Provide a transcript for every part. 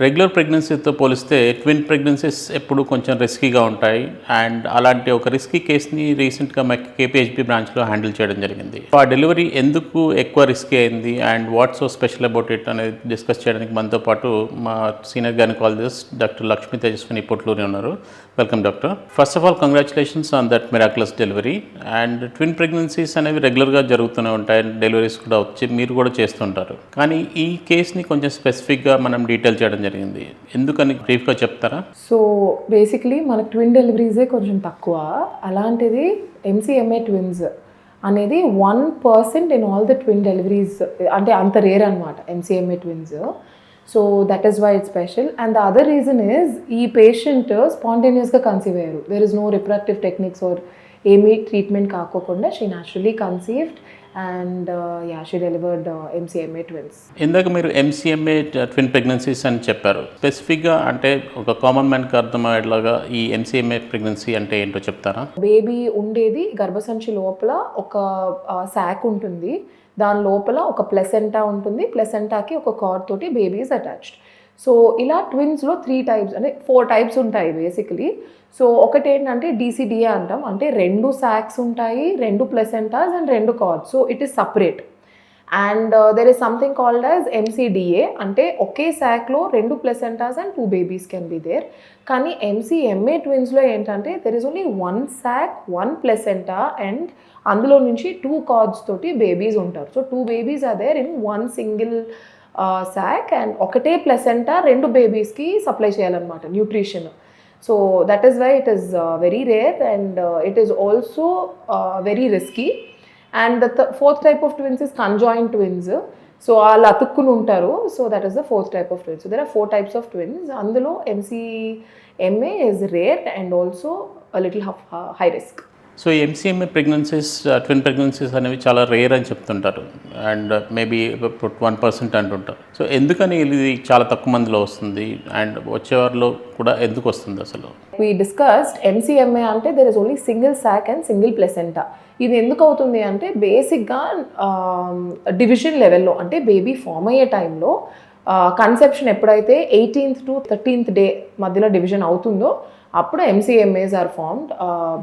Regular ప్రెగ్నెన్సీతో పోలిస్తే twin pregnancies ఎప్పుడు కొంచెం రిస్కీగా ఉంటాయి. అండ్ అలాంటి ఒక రిస్కీ కేస్ని రీసెంట్గా మా కేపీహెచ్బీ బ్రాంచ్లో హ్యాండిల్ చేయడం జరిగింది. ఆ డెలివరీ ఎందుకు ఎక్కువ రిస్కీ అయింది and what so special about it అనేది డిస్కస్ చేయడానికి మనతో పాటు మా senior gynaecologist doctor Lakshmi Tejaswini Potluri ఉన్నారు. Welcome doctor. First of all congratulations on that miraculous delivery. And twin pregnancies అనేవి రెగ్యులర్గా జరుగుతూనే ఉంటాయి, డెలివరీస్ కూడా వచ్చి మీరు కూడా చేస్తుంటారు. కానీ ఈ కేస్ని కొంచెం స్పెసిఫిక్గా మనం డీటెయిల్ చేయడం జరిగింది. ఎందుకని బ్రీఫ్గా చెప్తారా? సో బేసిక్లీ మనకు ట్విన్ డెలివరీసే కొంచెం తక్కువ. అలాంటిది ఎంసీఎంఏ ట్విన్స్ అనేది 1% in all the twin deliveries, అంటే అంత రేర్ అనమాట MCMA twins. So that is why it special. And the other reason is ఈ పేషెంట్ స్పాంటేనియస్గా కన్సీవ్ అయ్యారు. There is no reproductive techniques or ఏమీ ట్రీట్మెంట్ కాకోకుండా she naturally conceived and she delivered MCMA twins. ఇందాక మీరు ఎంసీఎంఏ twin pregnancies అని చెప్పారు. స్పెసిఫిక్గా అంటే ఒక కామన్ మ్యాన్కి అర్థమయ్యేలాగా ఈ ఎంసీఎంఏ ప్రెగ్నెన్సీ అంటే ఏంటో చెప్తారా? బేబీ ఉండేది గర్భసంచి లోపల ఒక శాక్ ఉంటుంది, దాని లోపల ఒక ప్లెసెంటా ఉంటుంది, ప్లెసెంటాకి ఒక కార్డ్ తోటి బేబీ ఈజ్ అటాచ్డ్. సో ఇలా ట్విన్స్లో 3 టైప్స్ అంటే 4 టైప్స్ ఉంటాయి బేసికలీ. సో ఒకటి ఏంటంటే డీసీడీఏ అంటాం, అంటే 2 శాక్స్ ఉంటాయి, 2 placentas and 2 cords. So it is separate. And there is something called as MCDA, అంటే ఒకే శాక్లో 2 placentas and 2 babies can be there. కానీ ఎంసీఎంఏ ట్విన్స్లో ఏంటంటే there is only 1 sac, 1 placenta and అందులో నుంచి 2 కార్డ్స్ తోటి బేబీస్ ఉంటారు. So 2 babies are there in 1 single sac and ఒకటే ప్లెసెంటా 2 బేబీస్కి సప్లై చేయాలన్నమాట nutrition. So that is why it is very rare and it is also very risky. And the 4th type of twins is conjoined twins. So వాళ్ళు అతుక్కుని ఉంటారు. So that is the 4th type of twins. So there are 4 types of twins. అందులో MCMA is rare and also little high risk. So MCMA pregnancies twin pregnancies అనేవి చాలా rare అని చెప్తుంటారు and maybe 1% అంటుంటారు. So ఎందుకని ఇది చాలా తక్కువ మందిలో వస్తుంది అండ్ వచ్చేవారిలో కూడా ఎందుకు వస్తుంది అసలు? We discussed ఎంసీఎంఏ అంటే there is only single sac and single placenta. ఇది ఎందుకు అవుతుంది అంటే బేసిక్గా డివిజన్ లెవెల్లో, అంటే బేబీ ఫామ్ అయ్యే టైంలో కన్సెప్షన్ ఎప్పుడైతే 18th to 13th డే మధ్యలో డివిజన్ అవుతుందో అప్పుడు MCMAs are formed.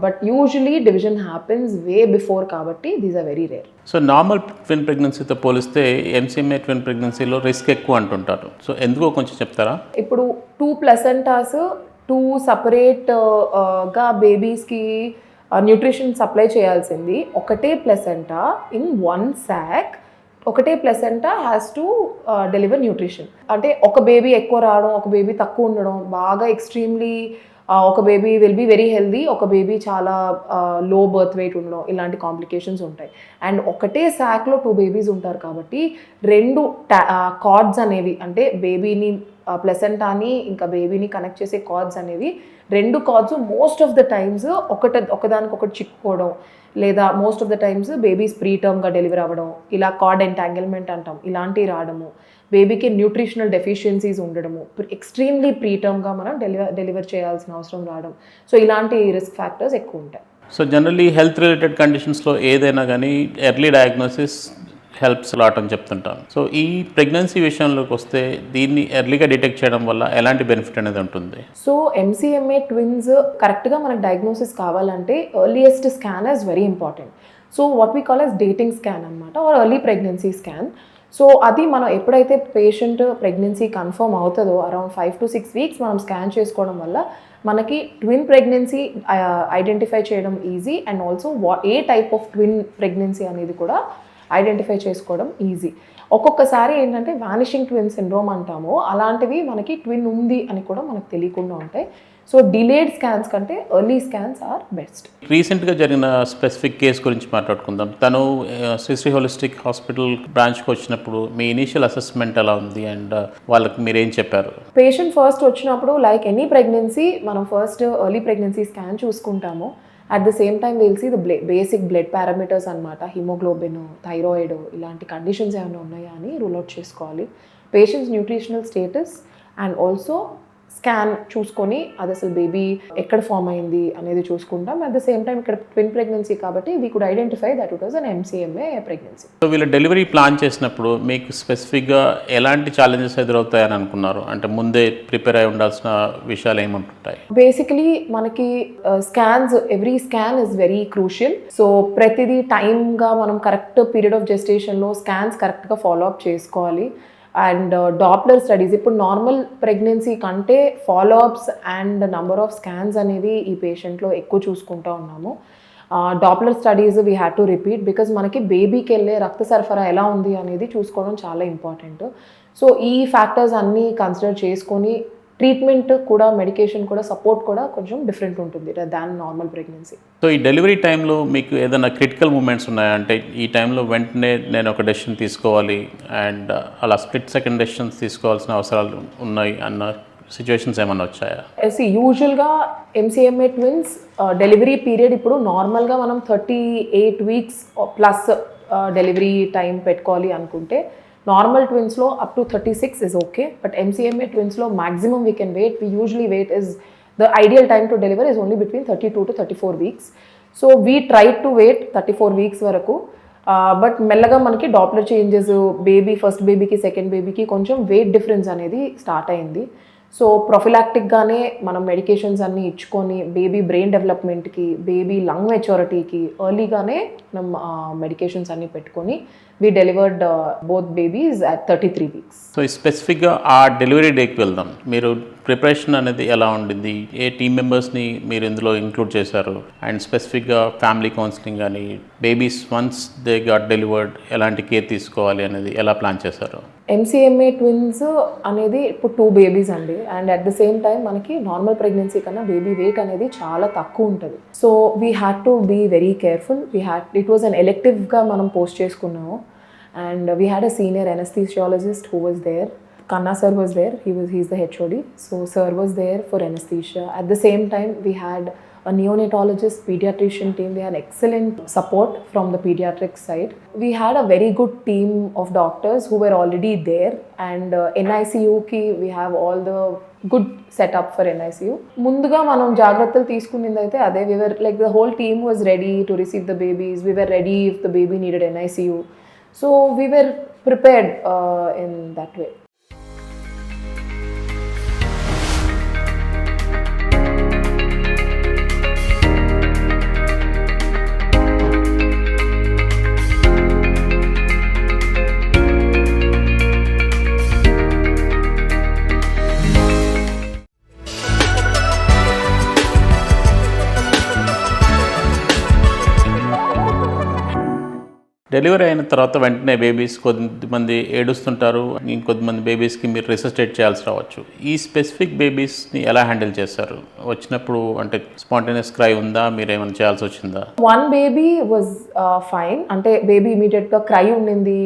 But usually division happens way before, కాబట్టి these are very rare. So normal twin ప్రెగ్నెన్సీతో పోలిస్తే ఎంసీఎంఏ ట్విన్ ప్రెగ్నెన్సీలో రిస్క్ ఎక్కువ అంటుంటారు. సో ఎందుకో కొంచెం చెప్తారా? ఇప్పుడు 2 ప్లెసెంటాస్ 2 సపరేట్గా బేబీస్కి న్యూట్రిషన్ సప్లై చేయాల్సింది ఒకటే ప్లెసెంటా ఇన్ 1 శాక్. ఒకటే placenta has to deliver nutrition. అంటే ఒక బేబీ ఎక్కువ రావడం, ఒక బేబీ తక్కువ ఉండడం, బాగా ఎక్స్ట్రీమ్లీ ఒక baby will be very healthy, ఒక బేబీ చాలా లో బర్త్ వెయిట్ ఉండడం, ఇలాంటి కాంప్లికేషన్స్ ఉంటాయి. అండ్ ఒకటే శాక్లో 2 బేబీస్ ఉంటారు కాబట్టి 2 కార్డ్స్ అనేవి, అంటే బేబీని ప్లెసెంటాని ఇంకా బేబీని కనెక్ట్ చేసే కార్డ్స్ అనేవి 2 cords most of the times ఒకదానికొకటి చిక్కుకోవడం, లేదా most of the times babies ప్రీటర్మ్గా డెలివర్ అవ్వడం, ఇలా కార్డ్ ఎంటాంగిల్మెంట్ అంటాం, ఇలాంటివి రావడము, బేబీకి న్యూట్రిషనల్ డెఫిషియన్సీస్ ఉండడము, ఎక్స్ట్రీమ్లీ ప్రీటర్మ్గా మనం డెలివర్ చేయాల్సిన అవసరం రావడం. సో ఇలాంటి రిస్క్ ఫ్యాక్టర్స్ ఎక్కువ ఉంటాయి. సో జనరల్లీ హెల్త్ రిలేటెడ్ కండిషన్స్లో ఏదైనా కానీ ఎర్లీ డయాగ్నోసిస్ హెల్ప్స్ లాట్ అని చెప్తుంటాను. సో ఈ ప్రెగ్నెన్సీ విషయంలోకి వస్తే దీన్ని ఎర్లీగా డిటెక్ట్ చేయడం వల్ల ఎలాంటి బెనిఫిట్ అనేది ఉంటుంది? సో ఎంసీఎంఏ ట్విన్స్ కరెక్ట్గా మనకు డయాగ్నోసిస్ కావాలంటే earliest scan is very important. So what we call as dating scan అనమాట, or early pregnancy scan. So అది మనం ఎప్పుడైతే పేషెంట్ ప్రెగ్నెన్సీ కన్ఫర్మ్ అవుతుందో అరౌండ్ 5 to 6 వీక్స్ మనం స్కాన్ చేసుకోవడం వల్ల మనకి ట్విన్ ప్రెగ్నెన్సీ ఐడెంటిఫై చేయడం easy. And also a type of twin pregnancy అనేది కూడా ఐడెంటిఫై చేసుకోవడం ఈజీ. ఒక్కొక్కసారి ఏంటంటే వానిషింగ్ ట్విన్ సిండ్రోమ్ అంటాము, అలాంటివి మనకి ట్విన్ ఉంది అని కూడా మనకు తెలియకుండా ఉంటాయి. సో డిలేడ్ స్కాన్స్ కంటే ఎర్లీ స్కాన్స్ ఆర్ బెస్ట్. రీసెంట్గా జరిగిన స్పెసిఫిక్ కేస్ గురించి మాట్లాడుకుందాం. తను శ్రీ హోలిస్టిక్ హాస్పిటల్ బ్రాంచ్కి వచ్చినప్పుడు మీ ఇనీషియల్ అసెస్మెంట్ ఎలా ఉంది అండ్ వాళ్ళకి మీరేం చెప్పారు? పేషెంట్ ఫస్ట్ వచ్చినప్పుడు లైక్ ఎనీ ప్రెగ్నెన్సీ మనం ఫస్ట్ ఎర్లీ ప్రెగ్నెన్సీ స్కాన్ చూసుకుంటాము. At the same time will see the basic blood parameters అనమాట, హిమోగ్లోబిన్, థైరాయిడ్, ఇలాంటి కండిషన్స్ ఏమైనా ఉన్నాయా అని రూల్ అవుట్ చేసుకోవాలి. Patients nutritional status and also scan చూసుకొని అది అసలు బేబీ ఎక్కడ ఫామ్ అయింది అనేది చూసుకుంటాం. అట్ ద సేమ్ టైం ఇక్కడ ట్విన్ ప్రెగ్నెన్సీ కాబట్టి we could identify that it was an MCMA pregnancy. So వీళ్ళ డెలివరీ ప్లాన్ చేసినప్పుడు మీకు స్పెసిఫిక్గా ఎలాంటి ఛాలెంజెస్ ఎదురవుతాయని అనుకున్నారు? అంటే ముందే ప్రిపేర్ అయి ఉండాల్సిన విషయాలు ఏముంటుంటాయి? బేసికలీ మనకి scans, every scan is very crucial. So ప్రతిదీ టైమ్గా మనం కరెక్ట్ పీరియడ్ ఆఫ్ జెస్టేషన్లో స్కాన్స్ కరెక్ట్గా ఫాలో అప్ చేసుకోవాలి. అండ్ డాప్లర్ స్టడీస్, ఇప్పుడు నార్మల్ ప్రెగ్నెన్సీ కంటే follow-ups and number of scans అనేవి ఈ పేషెంట్లో ఎక్కువ చూసుకుంటూ ఉన్నాము. Doppler studies we had to repeat because మనకి బేబీకి వెళ్ళే రక్త సరఫరా ఎలా ఉంది అనేది చూసుకోవడం చాలా ఇంపార్టెంట్. సో ఈ ఫ్యాక్టర్స్ అన్నీ కన్సిడర్ చేసుకొని ట్రీట్మెంట్ కూడా, మెడికేషన్ కూడా, సపోర్ట్ కూడా కొంచెం డిఫరెంట్ ఉంటుంది దాన్ నార్మల్ ప్రెగ్నెన్సీ. సో ఈ డెలివరీ టైంలో మీకు ఏదైనా క్రిటికల్ మూమెంట్స్ ఉన్నాయా? అంటే ఈ టైంలో వెంటనే నేను ఒక డెసిషన్ తీసుకోవాలి అండ్ అలా స్ప్లిట్ సెకండ్ డెసిషన్స్ తీసుకోవాల్సిన అవసరాలు ఉన్నాయి అన్న సిచ్యువేషన్స్ ఏమైనా వచ్చాయా? యూజువల్గా MCMA ట్విన్స్ డెలివరీ పీరియడ్ ఇప్పుడు నార్మల్గా మనం 38 వీక్స్ ప్లస్ డెలివరీ టైం పెట్టుకోవాలి అనుకుంటే, నార్మల్ ట్విన్స్లో up to 36 is okay, but MCMA ట్విన్స్లో maximum we can wait, we usually wait is the ideal time to deliver is only between 32 to 34 weeks. So we tried to wait 34 weeks వరకు, but మెల్లగా మనకి Doppler changes, baby first బేబీకి second బేబీకి కొంచెం wait difference అనేది start అయింది. So ప్రొఫిలాక్టిక్గానే మనం medications అన్నీ ఇచ్చుకొని బేబీ బ్రెయిన్ డెవలప్మెంట్కి, బేబీ లంగ్ మెచ్యూరిటీకి ఎర్లీగానే మనం మెడికేషన్స్ అన్నీ పెట్టుకొని we delivered both babies at 33 weeks. So స్పెసిఫిక్గా ఆ డెలివరీ డేకి వెళ్దాం. మీరు ప్రిపరేషన్ అనేది ఎలా ఉండింది? ఏ టీమ్ మెంబర్స్ని మీరు ఇందులో ఇంక్లూడ్ చేశారు? అండ్ స్పెసిఫిక్గా ఫ్యామిలీ కౌన్సిలింగ్ కానీ, babies once they got delivered ఎలాంటి కేర్ తీసుకోవాలి అనేది ఎలా ప్లాన్ చేశారు? MCMA ట్విన్స్ అనేది ఇప్పుడు 2 బేబీస్ అండి. And at the same time మనకి నార్మల్ ప్రెగ్నెన్సీ కన్నా బేబీ వెయిట్ అనేది చాలా తక్కువ ఉంటుంది. So we had to be very careful. It was an ఎలెక్టివ్గా మనం పోస్ట్ చేసుకున్నాము. And we had a senior anesthesiologist who was there. Kanna sir was there. He's the HOD. So sir was there for anesthesia. At the same time, we had a neonatologist, pediatrician team. We had excellent support from the pediatric side. We had a very good team of doctors who were already there. And NICU ki we have all the good setup for NICU. Munduga manam jagrattalu teeskunindayite ade, we were like the whole team was ready to receive the babies. We were ready if the baby needed NICU. So we were prepared in that way. Delivery అయిన తర్వాత వెంటనే babies కొద్దిమంది ఏడుస్తుంటారు, ఇంకొద్దిమంది బేబీస్కి మీరు రిససిటేట్ చేయాల్సి రావచ్చు. ఈ specific బేబీస్ని ఎలా handle చేస్తారు? వచ్చినప్పుడు అంటే స్పాంటేనియస్ క్రై ఉందా? మీరు ఏమైనా చేయాల్సి వచ్చిందా? One baby was fine. అంటే బేబీ ఇమీడియట్గా క్రై ఉండింది.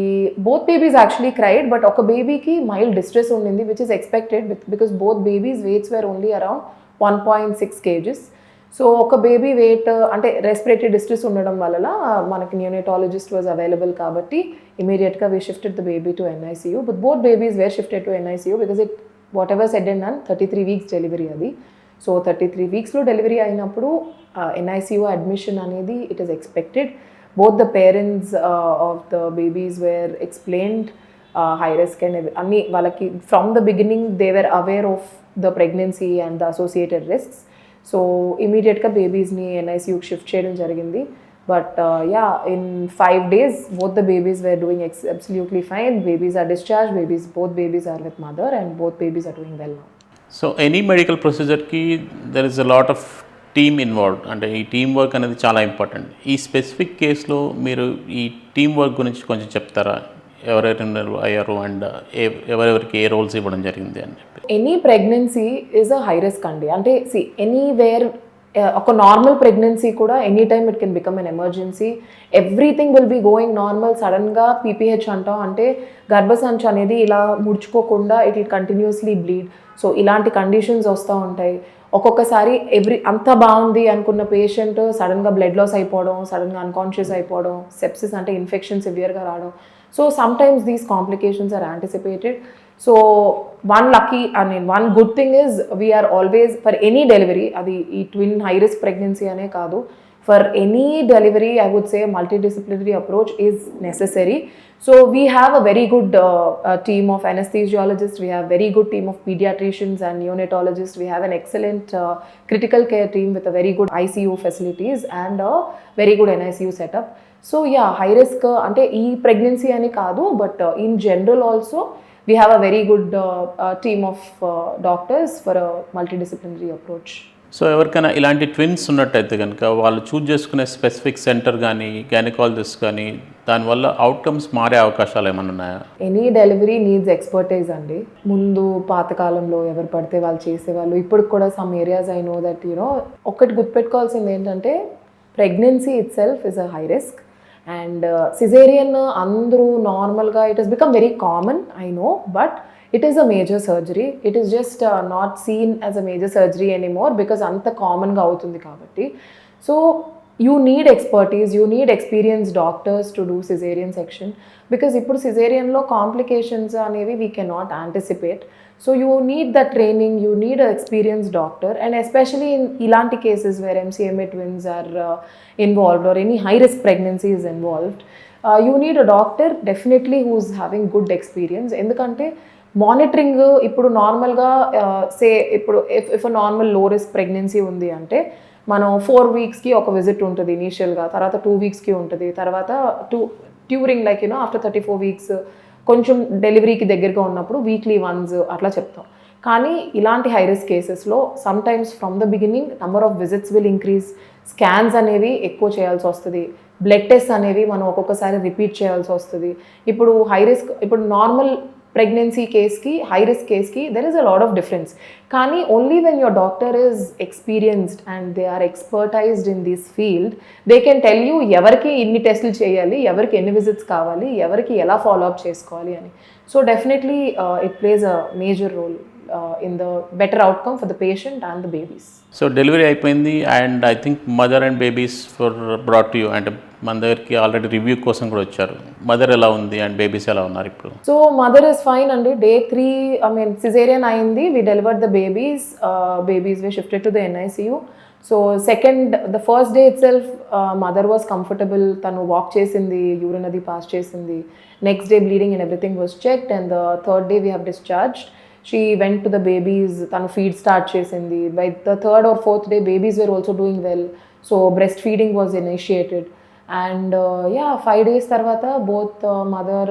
Both babies actually cried, but ఒక బేబీకి మైల్డ్ డిస్ట్రెస్ ఉండింది which is expected because both babies weights were only around 1.6 kgs. So ఒక బేబీ వెయిట్ అంటే రెస్పిరేటరీ డిస్ట్రెస్ ఉండడం వల్ల మనకి నియోనటాలజిస్ట్ వాజ్ అవైలబుల్ కాబట్టి ఇమీడియట్గా we shifted the baby to NICU. But both babies were shifted to NICU because it whatever said and done 33 weeks delivery అది. So 33 weeksలో delivery అయినప్పుడు NICU admission అనేది it is expected. Both the parents of the babies were explained high risk and అన్ని వాళ్ళకి from the beginning they were aware of the pregnancy and the associated risks. So ఇమీడియట్గా బేబీస్ని NICUకి shift చేయడం జరిగింది. But in 5 days both the babies were doing absolutely fine. Babies are discharged, both babies are with mother and both babies are doing well now. So any medical ప్రొసీజర్కి there is a lot of team involved, అంటే ఈ team work అనేది చాలా important. ఈ specific కేసులో మీరు ఈ team work గురించి కొంచెం చెప్తారా? ఎవరెవరు అయ్యారు అండ్ ఎవరెవరికి ఏ రోల్స్ ఇవ్వడం జరిగింది అని చెప్పి. Any pregnancy is a high risk అండి. అంటే ఎనీవేర్ ఒక నార్మల్ ప్రెగ్నెన్సీ కూడా any time it can become an emergency. Everything will be going normal. సడన్గా PPH అంటాం, అంటే గర్భసంచి అనేది ఇలా ముడుచుకోకుండా it will continuously bleed. So ఇలాంటి కండిషన్స్ వస్తూ ఉంటాయి. ఒక్కొక్కసారి అంత బాగుంది అనుకున్న పేషెంట్ సడన్గా బ్లడ్ లాస్ అయిపోవడం, సడన్గా అన్కాన్షియస్ అయిపోవడం, సెప్సిస్ అంటే ఇన్ఫెక్షన్ సివియర్గా రావడం. So sometimes these complications are anticipated. So one good thing is we are always, for any delivery, అది ఈ ట్విన్ హై రిస్క్ ప్రెగ్నెన్సీ అనే కాదు, for any delivery I would say multidisciplinary approach is necessary. So we have a very good team of anesthesiologists, we have very good team of pediatricians and neonatologists, we have an excellent critical care team with a very good ICU facilities and a very good NICU setup. So yeah, high risk ante ee pregnancy ani kaadu, but in general also we have a very good team of doctors for a multidisciplinary approach. So ఎవరికైనా ఇలాంటి twins ఉన్నట్టయితే కనుక వాళ్ళు choose చేసుకునే specific centre కానీ gynaecologist కానీ దానివల్ల outcomes మారే అవకాశాలు ఏమైనా ఉన్నాయా? ఎనీ డెలివరీ నీడ్స్ ఎక్స్పర్టైజ్ అండి. ముందు పాతకాలంలో ఎవరు పడితే వాళ్ళు చేసేవాళ్ళు. ఇప్పుడు కూడా some areas I know that ఒకటి గుర్తుపెట్టుకోవాల్సింది ఏంటంటే pregnancy it self is a high risk and caesarean అందరూ నార్మల్గా it has become very common I know, but it is a major surgery. It is just not seen as a major surgery anymore because anta common ga avutundi kabatti. So you need expertise, you need experienced doctors to do cesarean section because ippudu cesarean lo complications anevi we cannot anticipate. So you need that training, you need an experienced doctor, and especially in ilanti cases where MCMA twins are involved or any high risk pregnancy is involved, you need a doctor definitely who's having good experience. Endukante monitoring ఇప్పుడు నార్మల్గా ఇప్పుడు if normal లో risk pregnancy ఉంది అంటే మనం 4 వీక్స్కి ఒక visit ఉంటుంది ఇనీషియల్గా, తర్వాత 2 వీక్స్కి ఉంటుంది, తర్వాత ట్యూరింగ్ లైక్ ఆఫ్టర్ 34 వీక్స్ కొంచెం డెలివరీకి దగ్గరగా ఉన్నప్పుడు వీక్లీ వన్స్ అట్లా చెప్తాం. కానీ ఇలాంటి హై రిస్క్ కేసెస్లో some times from the beginning number of visits will increase, scans అనేవి ఎక్కువ చేయాల్సి వస్తుంది, బ్లడ్ టెస్ట్ అనేవి మనం ఒక్కొక్కసారి రిపీట్ చేయాల్సి వస్తుంది. ఇప్పుడు హై రిస్క్ ఇప్పుడు normal pregnancy case ki high risk case ki there is a lot of difference, kani only when your doctor is experienced and they are expertised in this field they can tell you evarki inni tests cheyali, evarki enni visits kavali, evarki ela follow up chesukovali ani. So definitely it plays a major role in the better outcome for the patient and the babies. So delivery అయిపోయింది and I think mother and babies for brought to you, అంటే మన దగ్గరికి already review కోసం కూడా వచ్చారు. Mother ఎలా ఉంది and babies ఎలా ఉన్నారు ఇప్పుడు? సో మదర్ ఇస్ ఫైన్ అండి. Day 3 ఐ మీన్ సిజేరియన్ అయింది, we delivered the babies we shifted to the NICU. So the first day itself mother was comfortable, తను వాక్ చేసింది, యూరిన్ అది పాస్ చేసింది. Next day bleeding and everything was checked and the third day we have discharged. She went to the babies, tanu feed start chesindi. By the third or fourth day babies were also doing well, so breastfeeding was initiated. And 5 days tarvata both mother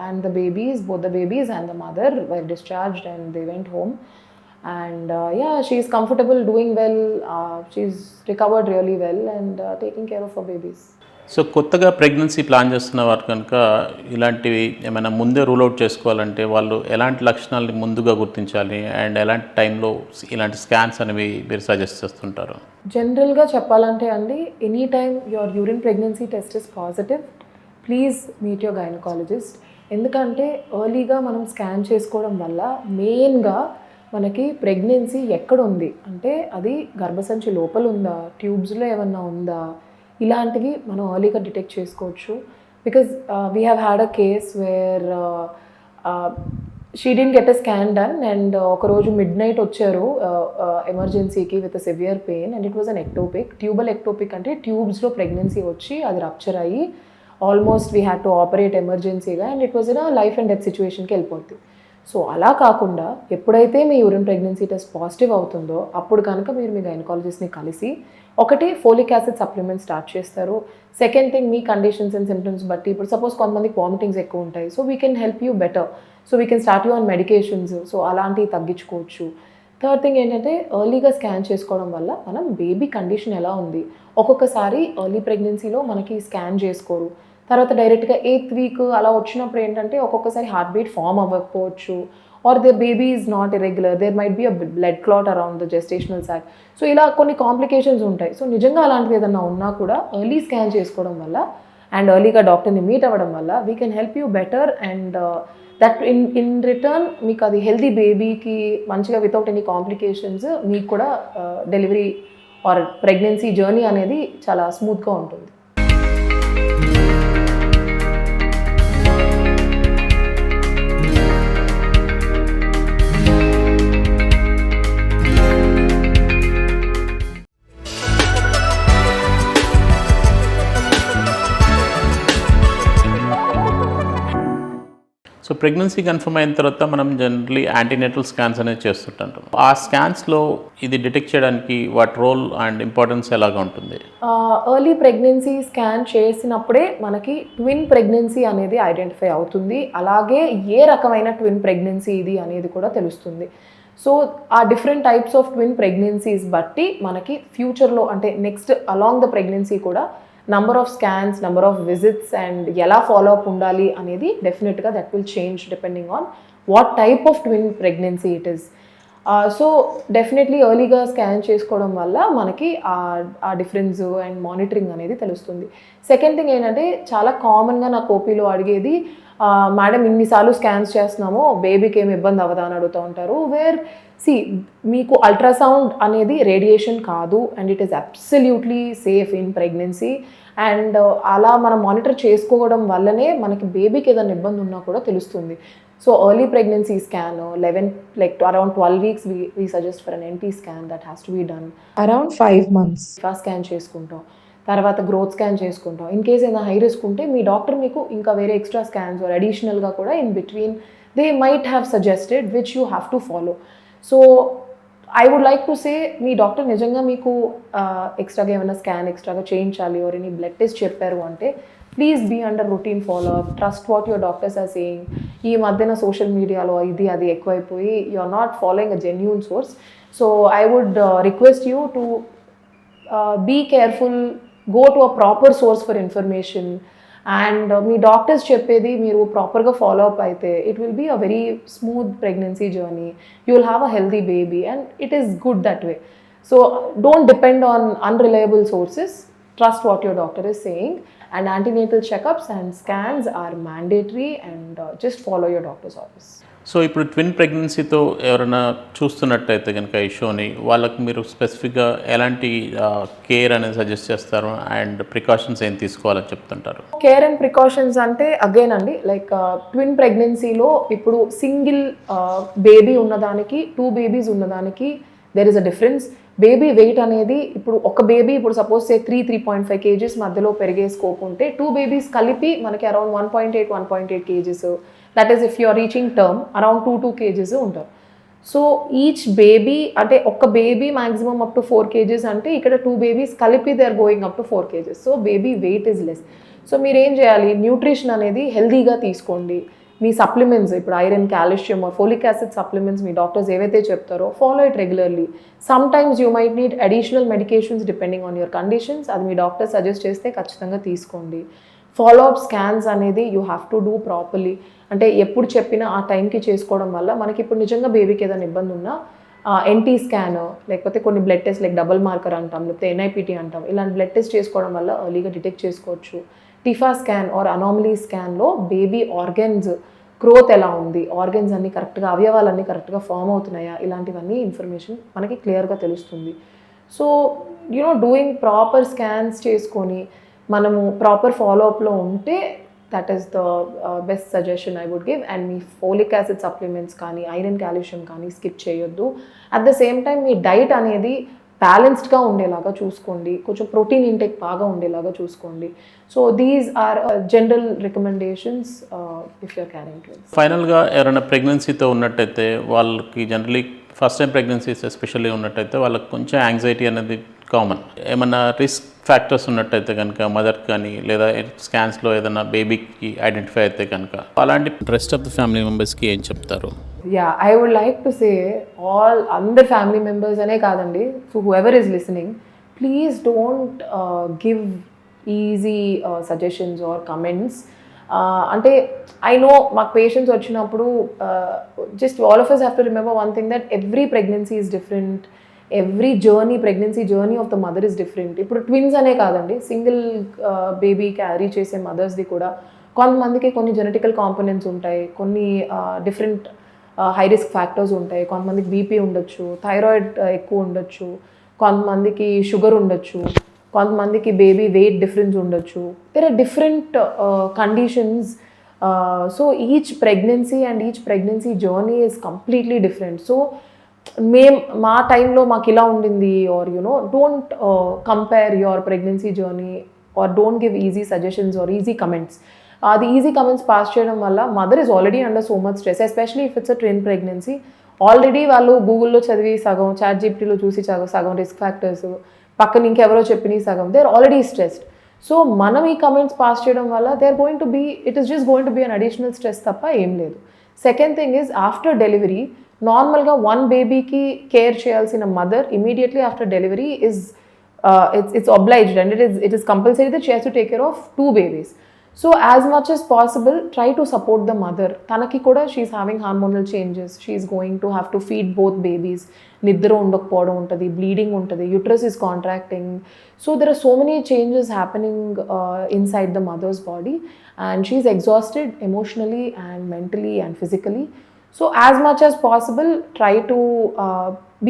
and the babies and the mother were discharged and they went home. And she is comfortable, doing well, she's recovered really well and taking care of her babies. So కొత్తగా pregnancy plan చేస్తున్న వారు కనుక ఇలాంటివి ఏమైనా ముందే rule out చేసుకోవాలంటే వాళ్ళు ఎలాంటి లక్షణాలని ముందుగా గుర్తించాలి అండ్ ఎలాంటి టైంలో ఇలాంటి స్కాన్స్ అనేవి మీరు సజెస్ట్ చేస్తుంటారు? జనరల్గా చెప్పాలంటే అండి, any time your urine pregnancy test is positive, please meet your gynaecologist. ఎందుకంటే ఎర్లీగా మనం స్కాన్ చేసుకోవడం వల్ల మెయిన్గా మనకి ప్రెగ్నెన్సీ ఎక్కడ ఉంది అంటే అది గర్భసంచి లోపల ఉందా, ట్యూబ్స్లో ఏమన్నా ఉందా, ఇలాంటివి మనం ఎర్లీగా డిటెక్ట్ చేసుకోవచ్చు. Because we have had a case where she didn't get a scan done and ఒకరోజు మిడ్-నైట్ వచ్చారు ఎమర్జెన్సీకి with severe pain and it was an ectopic. Tubal ectopic అంటే ట్యూబ్స్లో ప్రెగ్నెన్సీ వచ్చి అది రప్చర్ అయ్యి almost we had to operate ఎమర్జెన్సీగా and it was in a life and death సిచ్యువేషన్కి వెళ్ళిపోతుంది. సో అలా కాకుండా ఎప్పుడైతే మీ యూరిన్ ప్రెగ్నెన్సీ టెస్ట్ పాజిటివ్ అవుతుందో అప్పుడు కనుక మీరు మీ గైనకాలజిస్ట్ని కలిసి ఒకటి ఫోలిక్ యాసిడ్ సప్లిమెంట్ స్టార్ట్ చేస్తారు. Second thing me conditions and symptoms బట్టి, ఇప్పుడు సపోజ్ కొంతమందికి వామిటింగ్స్ ఎక్కువ ఉంటాయి, so we can help you better, so we can start you on medications, so అలాంటివి తగ్గించుకోవచ్చు. థర్డ్ థింగ్ ఏంటంటే ఎర్లీగా స్కాన్ చేసుకోవడం వల్ల మనం బేబీ కండిషన్ ఎలా ఉంది, ఒక్కొక్కసారి ఎర్లీ ప్రెగ్నెన్సీలో మనకి స్కాన్ చేసుకోరు, తర్వాత డైరెక్ట్గా 8th వీక్ అలా వచ్చినప్పుడు ఏంటంటే ఒక్కొక్కసారి హార్ట్ బీట్ ఫామ్ అవ్వకపోవచ్చు, or the baby is not irregular, there might be a blood clot around the gestational sac. So ఇలా కొన్ని కాంప్లికేషన్స్ ఉంటాయి. సో నిజంగా అలాంటిది ఏదన్నా ఉన్నా కూడా ఎర్లీ స్కాన్ చేసుకోవడం వల్ల అండ్ ఎర్లీగా డాక్టర్ని మీట్ అవ్వడం వల్ల we can help you better and that in return మీకు అది హెల్దీ బేబీకి మంచిగా వితౌట్ ఎనీ కాంప్లికేషన్స్ మీకు కూడా డెలివరీ ఆర్ ప్రెగ్నెన్సీ జర్నీ అనేది చాలా స్మూత్గా ఉంటుంది. సో ప్రెగ్నెన్సీ కన్ఫర్మ్ అయిన తర్వాత మనం జనరలీ యాంటీనేటల్ స్కాన్స్ అనేది చేస్తుంటాం. ఆ స్కాన్స్లో ఇది డిటెక్ట్ చేయడానికి వాటి రోల్ అండ్ ఇంపార్టెన్స్ ఎలాగా ఉంటుంది? ఎర్లీ ప్రెగ్నెన్సీ స్కాన్ చేసినప్పుడే మనకి ట్విన్ ప్రెగ్నెన్సీ అనేది ఐడెంటిఫై అవుతుంది. అలాగే ఏ రకమైన ట్విన్ ప్రెగ్నెన్సీ ఇది అనేది కూడా తెలుస్తుంది. సో ఆ different types of twin pregnancies బట్టి మనకి ఫ్యూచర్లో అంటే నెక్స్ట్ అలాంగ్ ద ప్రెగ్నెన్సీ కూడా number of scans, number of visits and ఎలా ఫాలో అప్ ఉండాలి అనేది డెఫినెట్గా that will change depending on what type of twin pregnancy it is. So definitely ఎర్లీగా స్కాన్ చేసుకోవడం వల్ల మనకి ఆ డిఫరెన్స్ అండ్ మానిటరింగ్ అనేది తెలుస్తుంది. సెకండ్ థింగ్ ఏంటంటే చాలా కామన్గా నా ఓపీలో అడిగేది, మేడం ఇన్నిసార్లు స్కాన్స్ చేస్తున్నామో బేబీకి ఏమి ఇబ్బంది అవ్వదా అని అడుగుతూ ఉంటారు. మీకు అల్ట్రాసౌండ్ అనేది రేడియేషన్ కాదు and it is absolutely safe in pregnancy. And అలా మనం మానిటర్ చేసుకోవడం వల్లనే మనకి బేబీకి ఏదైనా ఇబ్బంది ఉన్నా కూడా తెలుస్తుంది. So early pregnancy scan 11 around 12 weeks we suggest for an NT scan that has to be done around 5 months. First scan చేసుకుంటాం, తర్వాత గ్రోత్ స్కాన్ చేసుకుంటాం. ఇన్ కేస్ ఏదైనా హై రిస్క్ ఉంటే మీ డాక్టర్ మీకు ఇంకా వేరే ఎక్స్ట్రా స్కాన్స్ ఆర్ అడిషనల్గా కూడా in between they might have suggested which you have to follow. So I would like to say మీ డాక్టర్ నిజంగా మీకు ఎక్స్ట్రాగా ఏమైనా స్కాన్ ఎక్స్ట్రాగా చేయించాలి ఆర్ ఎనీ బ్లడ్ టెస్ట్ చెప్పారు అంటే please be under routine follow up, trust what your doctors are saying. ఈ మధ్యన సోషల్ మీడియాలో అది ఎక్కువైపోయి you are not following a genuine source. So I would request you to be careful, go to a proper source for information. And మీ doctors చెప్పేది మీరు ప్రాపర్గా follow up అయితే it will be a very smooth pregnancy journey. You will have a healthy baby and it is good that way. So don't depend on unreliable sources, trust what your doctor is saying, and antenatal checkups and scans are mandatory, and just follow your doctor's orders. So ఇప్పుడు twin ప్రెగ్నెన్సీతో ఎవరైనా చూస్తున్నట్టయితే కనుక ఈ షోని, వాళ్ళకి మీరు స్పెసిఫిక్గా ఎలాంటి కేర్ అనేది సజెస్ట్ చేస్తారు అండ్ ప్రికాషన్స్ ఏం తీసుకోవాలని చెప్తుంటారు? కేర్ అండ్ ప్రికాషన్స్ అంటే అగైన్ అండి, లైక్ ట్విన్ ప్రెగ్నెన్సీలో ఇప్పుడు సింగిల్ బేబీ ఉన్నదానికి 2 babies ఉన్నదానికి there is a difference. Baby weight అనేది ఇప్పుడు ఒక బేబీ ఇప్పుడు సపోజ్ 3.5 kgs మధ్యలో పెరిగే స్కోప్ ఉంటే 2 babies కలిపి మనకి around 1.8 kgs. That is if you are reaching term around 2 kgs ఉంటారు. సో ఈచ్ బేబీ అంటే ఒక baby maximum up to 4 kgs అంటే ఇక్కడ 2 babies కలిపి they are going up to 4 kgs. So baby weight is less. So మీరు ఏం చేయాలి, nutrition అనేది హెల్దీగా తీసుకోండి. మీ సప్లిమెంట్స్ ఇప్పుడు iron, calcium or folic acid supplements మీ డాక్టర్స్ ఏవైతే చెప్తారో follow it regularly. Some times you might need additional medications depending on your conditions. అది మీ డాక్టర్ సజెస్ట్ చేస్తే ఖచ్చితంగా తీసుకోండి. ఫాలో అప్ స్కాన్స్ అనేది you have to do properly. అంటే ఎప్పుడు చెప్పినా ఆ టైంకి చేసుకోవడం వల్ల మనకి ఇప్పుడు నిజంగా బేబీకి ఏదైనా ఇబ్బంది ఉన్నా ఎన్టీ స్కాన్ లేకపోతే కొన్ని blood test like double marker అంటాం, లేకపోతే NIPT అంటాం, ఇలాంటి బ్లడ్ టెస్ట్ చేసుకోవడం వల్ల ఎర్లీగా డిటెక్ట్ చేసుకోవచ్చు. టిఫా స్కాన్ ఆర్ అనామలీ స్కాన్లో బేబీ ఆర్గన్స్ గ్రోత్ ఎలా ఉంది, ఆర్గన్స్ అన్నీ కరెక్ట్గా, అవయవాలన్నీ కరెక్ట్గా ఫామ్ అవుతున్నాయా, ఇలాంటివన్నీ ఇన్ఫర్మేషన్ మనకి క్లియర్గా తెలుస్తుంది. సో డూయింగ్ ప్రాపర్ స్కాన్స్ చేసుకొని మనము ప్రాపర్ ఫాలోఅప్లో ఉంటే that is the best suggestion I would give. And మీ ఫోలిక్ యాసిడ్ సప్లిమెంట్స్ కానీ ఐరన్, కాల్షియం కానీ స్కిప్ చేయొద్దు. అట్ ద సేమ్ టైం మీ డైట్ అనేది బ్యాలెన్స్డ్గా ఉండేలాగా చూసుకోండి, కొంచెం ప్రోటీన్ ఇంటేక్ బాగా ఉండేలాగా చూసుకోండి. So these are general recommendations if you're carrying twins. ఫైనల్గా ఎవరైనా ప్రెగ్నెన్సీతో ఉన్నట్టయితే వాళ్ళకి generally first time pregnancies especially ఉన్నట్టయితే వాళ్ళకి కొంచెం యాంగ్జైటీ అనేది కామన్. ఏమన్నా రిస్క్ ఫ్యాక్టర్స్ ఉన్నట్టయితే కనుక మదర్ కానీ లేదా స్కాన్స్లో ఏదైనా బేబీకి ఐడెంటిఫై అయితే కనుక అలాంటి రెస్ట్ ఆఫ్ ద ఫ్యామిలీ మెంబర్స్కి ఏం చెప్తారు? I would like to say అందరు ఫ్యామిలీ మెంబర్స్ అనే కాదండి, so whoever is listening, please don't give easy suggestions or comments. అంటే ఐ నో మాకు పేషెంట్స్ వచ్చినప్పుడు just all of us have to remember one thing, that every pregnancy is different, every pregnancy journey of the mother is different. ఇప్పుడు twins అనే కాదండి, single baby carry చేసే మదర్స్ది కూడా కొంతమందికి కొన్ని జెనెటికల్ కాంపోనెంట్స్ ఉంటాయి, కొన్ని డిఫరెంట్ హై రిస్క్ ఫ్యాక్టర్స్ ఉంటాయి. కొంతమందికి బీపీ ఉండొచ్చు, థైరాయిడ్ ఎక్కువ ఉండొచ్చు, కొంతమందికి షుగర్ ఉండొచ్చు, కొంతమందికి బేబీ వెయిట్ డిఫరెన్స్ ఉండొచ్చు. There are different conditions. So each pregnancy and each pregnancy journey is completely different. So మా టైంలో మాకు ఇలా ఉండింది or don't compare your pregnancy journey or don't give easy suggestions or easy comments. అది easy comments pass చేయడం వల్ల mother is already under so much stress, especially if it's a twin pregnancy. Already వాళ్ళు గూగుల్లో చదివి సగం, chat జీపీటీలో చూసి సగం risk factors, పక్కన ఇంకెవరో చెప్పినవి సగం, they are already stressed. So మనం ఈ కమెంట్స్ పాస్ చేయడం వల్ల they are going to be, it is just going to be an additional stress తప్ప ఏం లేదు. Second thing is after delivery నార్మల్గా 1 బేబీకి కేర్ చేయాల్సిన mother immediately after delivery is it's obliged and it is compulsory that she has to take care of 2 babies. So as much as possible try to support the mother. Tanaki kuda she is having hormonal changes, she is going to have to feed both babies, nidra undakapodu untadi, bleeding untadi, uterus is contracting, so there are so many changes happening inside the mother's body and she is exhausted emotionally and mentally and physically. So as much as possible try to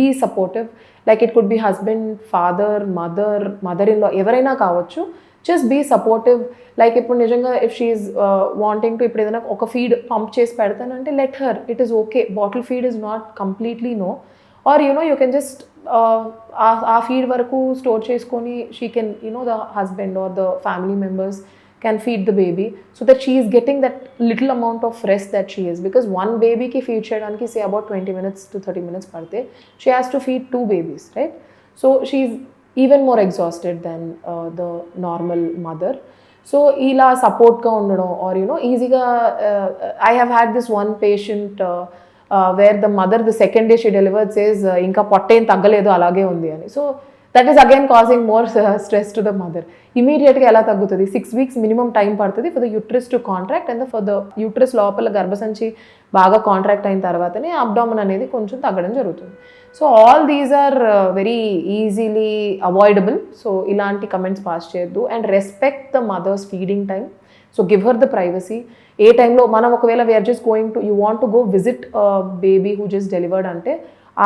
be supportive. Like it could be husband, father, mother-in-law, ఎవరైనా కావచ్చు. Just be supportive. Like ఇప్పుడు నిజంగా if she is wanting to ఇప్పుడు ఏదైనా ఒక feed pump చేసి పెడతానంటే let her, it is okay. Bottle feed is not completely no. Or you can just ఆ ఫీడ్ వరకు స్టోర్ చేసుకొని she can the husband or the family members can feed the baby so that she is getting that little amount of rest that she is, because 1 baby ki feed cheyadaniki say about 20 minutes to 30 minutes padte, she has to feed 2 babies, right? So she is even more exhausted than the normal mother. So ila support ga undadam, or easy ga I have had this one patient where the mother the second day she delivered says inka potte em taggaledu alage undi ani. So that is again causing more stress to the mother. Immediately ఎలా తగ్గుతుంది? 6 weeks minimum time పడుతుంది for the uterus to contract, and for the uterus లోపల గర్భసంచి బాగా contract అయిన తర్వాతనే abdomen అనేది కొంచెం తగ్గడం జరుగుతుంది. So all these are very easily avoidable. So ఇలాంటి కమెంట్స్ పాస్ చేయొద్దు and respect the mother's feeding time. So give her the privacy. ఏ టైంలో మనం ఒకవేళ we're just going to, you want to go visit baby who just delivered అంటే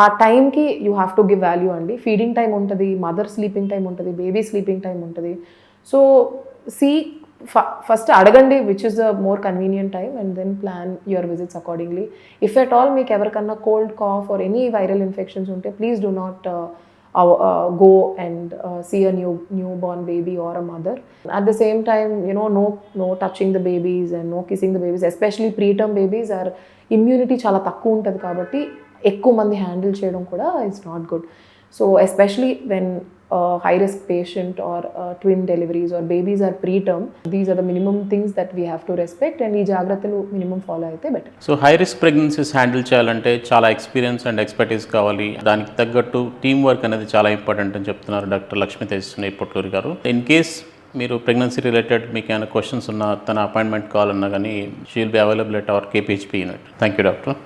ఆ టైంకి you have to give value అండి. Feeding time ఉంటుంది, mother sleeping time ఉంటుంది, బేబీ స్లీపింగ్ టైం ఉంటుంది. సో ఫస్ట్ అడగండి which is the more convenient time and then plan your visits accordingly. If at all మీకు ఎవరికన్నా cold, cough or any viral infections ఉంటే please do not go and see a newborn baby or a mother. At the same time, no touching the babies and no kissing the babies, especially preterm babies are immunity చాలా తక్కువ ఉంటుంది కాబట్టి ఎక్కువ మంది handle చేయడం కూడా it's not good. So especially when high risk patient or twin deliveries or babies are preterm, these are the minimum things that we have to respect and ee jagratalu minimum follow aithe better. So high risk pregnancies handle చేయాలంటే చాలా experience and expertise కావాలి. దానికి తగ్గట్టు team work అనేది చాలా important అని చెప్తున్నారు doctor Lakshmi Tejaswini Potluri గారు. ఇన్ కేస్ మీరు ప్రెగ్నెన్సీ రిలేటెడ్ మీకు ఏమైనా క్వశ్చన్స్ ఉన్నా, తన అపాయింట్మెంట్ కావాలన్నా కానీ she will be available at our KPHP unit. Thank you doctor.